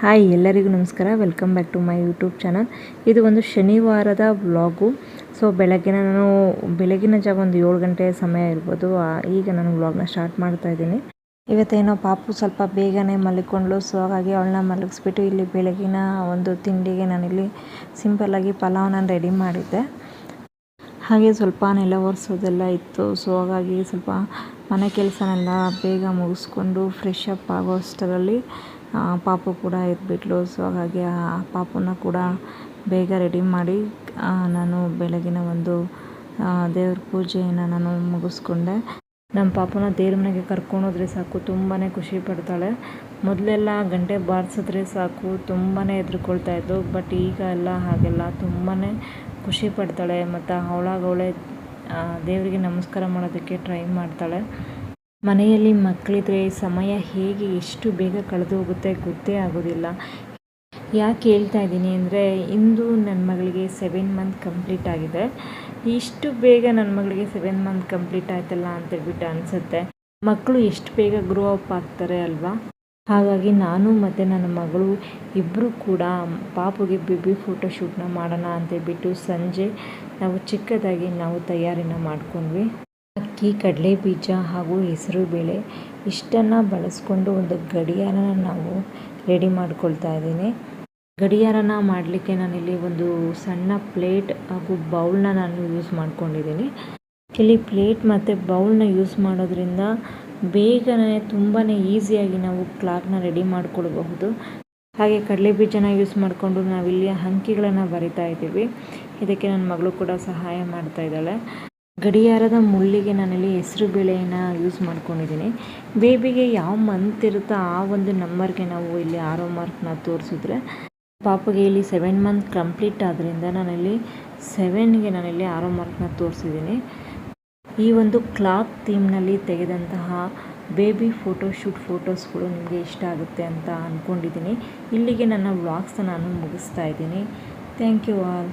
Hi ಎಲ್ಲರಿಗೂ ನಮಸ್ಕಾರ. Welcome back to my YouTube channel. ಇದು ಒಂದು ಶನಿವಾರದ ವ್ಲಾಗು. ಸೊ ಬೆಳಗಿನ ಜಾವ ಒಂದು 7 ಗಂಟೆ ಸಮಯ ಇರ್ಬೋದು. ಈಗ ನಾನು ವ್ಲಾಗ್ನ ಸ್ಟಾರ್ಟ್ ಮಾಡ್ತಾ ಇದ್ದೀನಿ. ಇವತ್ತೇನೋ ಪಾಪು ಸ್ವಲ್ಪ ಬೇಗನೆ ಮಲ್ಕೊಂಡ್ಳು. ಸೊ ಹಾಗಾಗಿ ಅವಳನ್ನ ಮಲಗಿಸ್ಬಿಟ್ಟು ಇಲ್ಲಿ ಬೆಳಗಿನ ಒಂದು ತಿಂಡಿಗೆ ನಾನಿಲ್ಲಿ ಸಿಂಪಲ್ಲಾಗಿ ಪಲಾವ್ನ ರೆಡಿ ಮಾಡಿದ್ದೆ. ಹಾಗೆ ಸ್ವಲ್ಪ ನೆಲ ಒರೆಸೋದೆಲ್ಲ ಇತ್ತು. ಸೊ ಹಾಗಾಗಿ ಸ್ವಲ್ಪ ಮನೆ ಕೆಲಸನೆಲ್ಲ ಬೇಗ ಮುಗಿಸ್ಕೊಂಡು ಫ್ರೆಶ್ ಅಪ್ ಆಗೋ ಅಷ್ಟರಲ್ಲಿ ಪಾಪು ಕೂಡ ಎದ್ಬಿಟ್ಲು. ಸೊ ಹಾಗಾಗಿ ಆ ಪಾಪುನ ಕೂಡ ಬೇಗ ರೆಡಿ ಮಾಡಿ ನಾನು ಬೆಳಗಿನ ಒಂದು ದೇವ್ರ ಪೂಜೆಯನ್ನು ನಾನು ಮುಗಿಸ್ಕೊಂಡೆ. ನಮ್ಮ ಪಾಪುನ ದೇವ್ರ ಮನೆಗೆ ಕರ್ಕೊಂಡೋದ್ರೆ ಸಾಕು ತುಂಬಾ ಖುಷಿ ಪಡ್ತಾಳೆ. ಮೊದಲೆಲ್ಲ ಗಂಟೆ ಬಾರಿಸಿದ್ರೆ ಸಾಕು ತುಂಬಾ ಹೆದರ್ಕೊಳ್ತಾ ಇದ್ಲು. ಬಟ್ ಈಗ ಎಲ್ಲ ಹಾಗೆಲ್ಲ ತುಂಬಾ ಖುಷಿ ಪಡ್ತಾಳೆ. ಮತ್ತು ಅವಳೇ ದೇವರಿಗೆ ನಮಸ್ಕಾರ ಮಾಡೋದಕ್ಕೆ ಟ್ರೈ ಮಾಡ್ತಾಳೆ. ಮನೆಯಲ್ಲಿ ಮಕ್ಕಳಿದ್ರೆ ಸಮಯ ಹೇಗೆ ಎಷ್ಟು ಬೇಗ ಕಳೆದು ಹೋಗುತ್ತೆ ಗೊತ್ತೇ ಆಗೋದಿಲ್ಲ. ಯಾಕೆ ಹೇಳ್ತಾ ಇದ್ದೀನಿ ಅಂದರೆ, ಇಂದು ನನ್ನ ಮಗಳಿಗೆ 7 ಮಂತ್ ಕಂಪ್ಲೀಟ್ ಆಗಿದೆ. ಇಷ್ಟು ಬೇಗ ನನ್ನ ಮಗಳಿಗೆ 7 ಮಂತ್ ಕಂಪ್ಲೀಟ್ ಆಯ್ತಲ್ಲ ಅಂತೇಳ್ಬಿಟ್ಟು ಅನಿಸುತ್ತೆ. ಮಕ್ಕಳು ಎಷ್ಟು ಬೇಗ ಗ್ರೋ ಅಪ್ ಆಗ್ತಾರೆ ಅಲ್ವಾ. ಹಾಗಾಗಿ ನಾನು ಮತ್ತು ನನ್ನ ಮಗಳು ಇಬ್ಬರು ಕೂಡ ಪಾಪುಗೆ ಬೇಬಿ ಫೋಟೋಶೂಟ್ನ ಮಾಡೋಣ ಅಂತೇಳ್ಬಿಟ್ಟು ಸಂಜೆ ನಾವು ಚಿಕ್ಕದಾಗಿ ತಯಾರಿನ ಮಾಡ್ಕೊಂಡ್ವಿ. ಅಕ್ಕಿ, ಕಡಲೆ ಬೀಜ ಹಾಗೂ ಹೆಸರು ಬೇಳೆ ಇಷ್ಟನ್ನು ಬಳಸ್ಕೊಂಡು ಒಂದು ಗಡಿಯಾರನ ನಾವು ರೆಡಿ ಮಾಡ್ಕೊಳ್ತಾ ಇದ್ದೀನಿ. ಗಡಿಯಾರನ ಮಾಡಲಿಕ್ಕೆ ನಾನಿಲ್ಲಿ ಒಂದು ಸಣ್ಣ ಪ್ಲೇಟ್ ಹಾಗೂ ಬೌಲ್ನ ನಾನು ಯೂಸ್ ಮಾಡ್ಕೊಂಡಿದ್ದೀನಿ. ಇಲ್ಲಿ ಪ್ಲೇಟ್ ಮತ್ತು ಬೌಲ್ನ ಯೂಸ್ ಮಾಡೋದ್ರಿಂದ ಬೇಗನೆ ತುಂಬಾ ಈಸಿಯಾಗಿ ನಾವು ಕ್ಲಾಕ್ನ ರೆಡಿ ಮಾಡ್ಕೊಳ್ಬಹುದು. ಹಾಗೆ ಕಡಲೆ ಬೀಜನ ಯೂಸ್ ಮಾಡಿಕೊಂಡು ನಾವಿಲ್ಲಿ ಅಂಕಿಗಳನ್ನು ಬರಿತಾ ಇದ್ದೀವಿ. ಇದಕ್ಕೆ ನನ್ನ ಮಗಳು ಕೂಡ ಸಹಾಯ ಮಾಡ್ತಾ ಇದ್ದಾಳೆ. ಗಡಿಯಾರದ ಮುಳ್ಳಿಗೆ ನಾನಿಲ್ಲಿ ಹೆಸರು ಬೇಳೆಯನ್ನು ಯೂಸ್ ಮಾಡ್ಕೊಂಡಿದ್ದೀನಿ. ಬೇಬಿಗೆ ಯಾವ ಮಂತ್ ಇರುತ್ತೋ ಆ ಒಂದು ನಂಬರ್ಗೆ ನಾವು ಇಲ್ಲಿ ಆರೋ ಮಾರ್ಕ್ನ ತೋರಿಸಿದ್ರೆ, ಪಾಪಗೆ ಇಲ್ಲಿ 7 ಮಂತ್ ಕಂಪ್ಲೀಟ್ ಆದ್ದರಿಂದ ನಾನಿಲ್ಲಿ 7ಗೆ ನಾನಿಲ್ಲಿ ಆರೋ ಮಾರ್ಕ್ನ ತೋರಿಸಿದ್ದೀನಿ. ಈ ಒಂದು ಕ್ಲಾಕ್ ಥೀಮ್ನಲ್ಲಿ ತೆಗೆದಂತಹ ಬೇಬಿ ಫೋಟೋಶೂಟ್ ಫೋಟೋಸ್ಗಳು ನಿಮಗೆ ಇಷ್ಟ ಆಗುತ್ತೆ ಅಂತ ಅಂದ್ಕೊಂಡಿದ್ದೀನಿ. ಇಲ್ಲಿಗೆ ನನ್ನ ವ್ಲಾಗ್ಸ್ನ ನಾನು ಮುಗಿಸ್ತಾ ಇದ್ದೀನಿ. Thank you all.